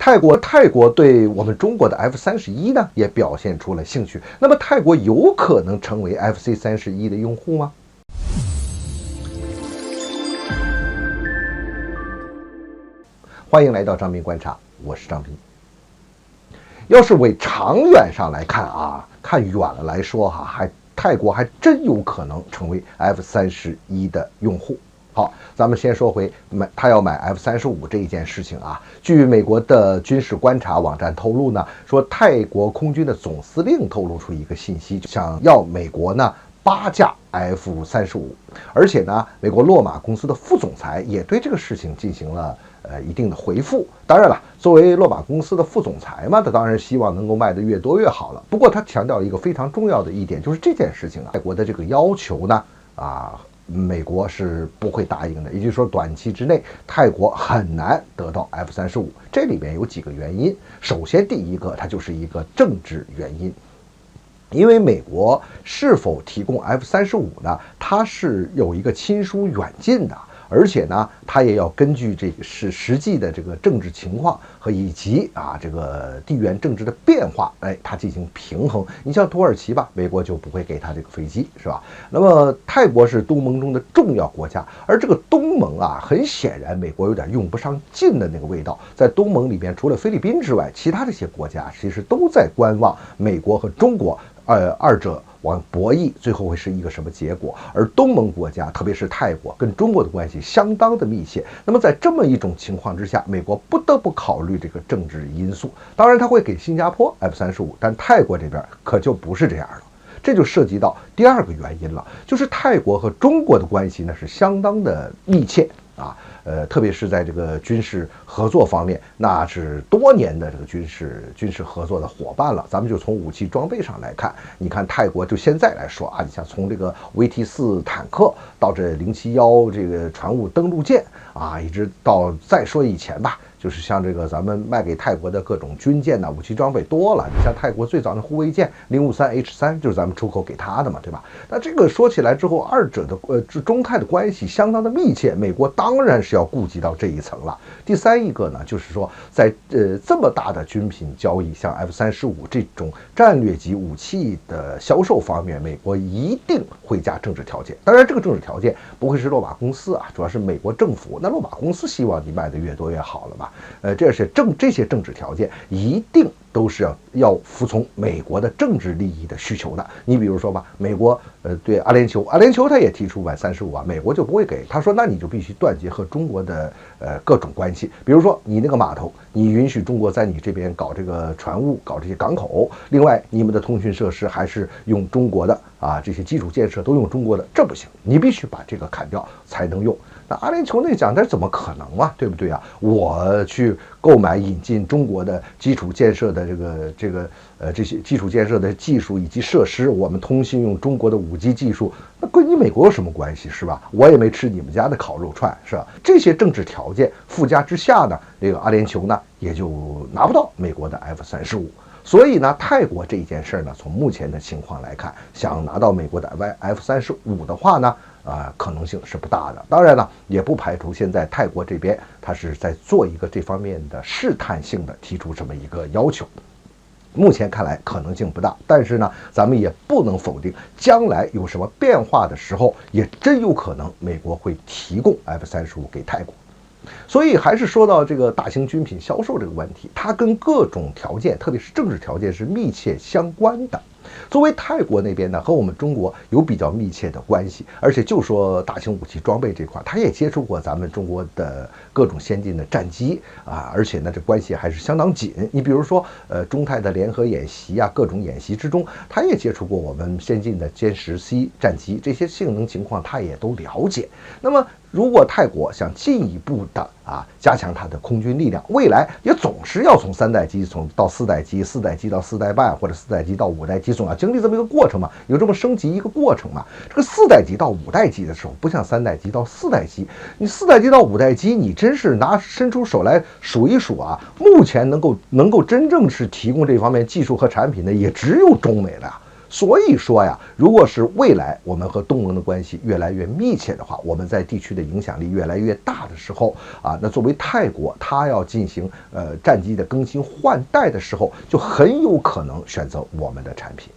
泰国对我们中国的 F-31呢也表现出了兴趣。那么泰国有可能成为 FC-31的用户吗？欢迎来到张斌观察，我是张斌。要是为长远上来看啊，看远了来说哈，泰国还真有可能成为 F-31的用户。好，咱们先说回他要买 F-35这一件事情啊。据美国的军事观察网站透露呢，说泰国空军的总司令透露出一个信息，想要美国呢8架 F-35，而且呢，美国洛马公司的副总裁也对这个事情进行了一定的回复。当然了，作为洛马公司的副总裁嘛，他当然希望能够卖得越多越好了。不过他强调一个非常重要的一点，就是这件事情啊，泰国的这个要求呢，美国是不会答应的，也就是说，短期之内泰国很难得到 F-35。这里面有几个原因。首先，第一个，它就是一个政治原因。因为美国是否提供 F-35呢？它是有一个亲疏远近的，而且呢，它也要根据这个实际的这个政治情况和以及这个地缘政治的变化，它进行平衡。你像土耳其吧，美国就不会给它这个飞机，是吧？那么泰国是东盟中的重要国家，而这个东盟很显然美国有点用不上劲的那个味道。在东盟里边，除了菲律宾之外，其他这些国家其实都在观望美国和中国。二者往博弈，最后会是一个什么结果？而东盟国家，特别是泰国，跟中国的关系相当的密切。那么在这么一种情况之下，美国不得不考虑这个政治因素。当然，他会给新加坡 F-35，但泰国这边可就不是这样了。这就涉及到第二个原因了，就是泰国和中国的关系呢是相当的密切啊。特别是在这个军事合作方面，那是多年的这个军事合作的伙伴了。咱们就从武器装备上来看，你看泰国就现在来说你像从这个 VT-4坦克到这071这个船坞登陆舰一直到再说以前吧，就是像这个咱们卖给泰国的各种军舰武器装备多了。你像泰国最早的护卫舰053H3就是咱们出口给他的嘛，对吧？那这个说起来之后，二者的中泰的关系相当的密切，美国当然是要顾及到这一层了。第三一个呢，就是说在这么大的军品交易，像 F-35这种战略级武器的销售方面，美国一定会加政治条件。当然，这个政治条件不会是洛马公司主要是美国政府。那洛马公司希望你卖得越多越好了嘛？这些政治条件一定都是要服从美国的政治利益的需求的。你比如说吧，美国对阿联酋他也提出买35美国就不会给。他说那你就必须断绝和中国的各种关系，比如说你那个码头，你允许中国在你这边搞这个船坞，搞这些港口，另外你们的通讯设施还是用中国的这些基础建设都用中国的，这不行，你必须把这个砍掉才能用。那阿联酋那讲，那怎么可能嘛，对不对我去购买引进中国的基础建设的这些基础建设的技术以及设施，我们通信用中国的5G 技术，那跟你美国有什么关系是吧？我也没吃你们家的烤肉串是吧？这些政治条件附加之下呢，这个阿联酋呢也就拿不到美国的 F-35。所以呢，泰国这一件事呢，从目前的情况来看，想拿到美国的 F-35的话呢，可能性是不大的。当然了，也不排除现在泰国这边他是在做一个这方面的试探性的提出这么一个要求。目前看来可能性不大，但是呢，咱们也不能否定，将来有什么变化的时候，也真有可能美国会提供 F-35给泰国。所以还是说到这个大型军品销售这个问题，它跟各种条件，特别是政治条件是密切相关的。作为泰国那边呢，和我们中国有比较密切的关系，而且就说大型武器装备这块，他也接触过咱们中国的各种先进的战机而且呢，这关系还是相当紧。你比如说，中泰的联合演习各种演习之中，他也接触过我们先进的歼10C 战机，这些性能情况他也都了解。那么，如果泰国想进一步的加强它的空军力量，未来也总是要从3代机到4代机，4代机到4代半，或者4代机到5代机，总要经历这么一个过程嘛，有这么升级一个过程嘛。这个4代机到5代机的时候，不像3代机到4代机，你4代机到5代机，你真是伸出手来数一数目前能够真正是提供这方面技术和产品的，也只有中美了。所以说呀，如果是未来我们和东盟的关系越来越密切的话，我们在地区的影响力越来越大的时候啊，那作为泰国，它要进行战机的更新换代的时候，就很有可能选择我们的产品。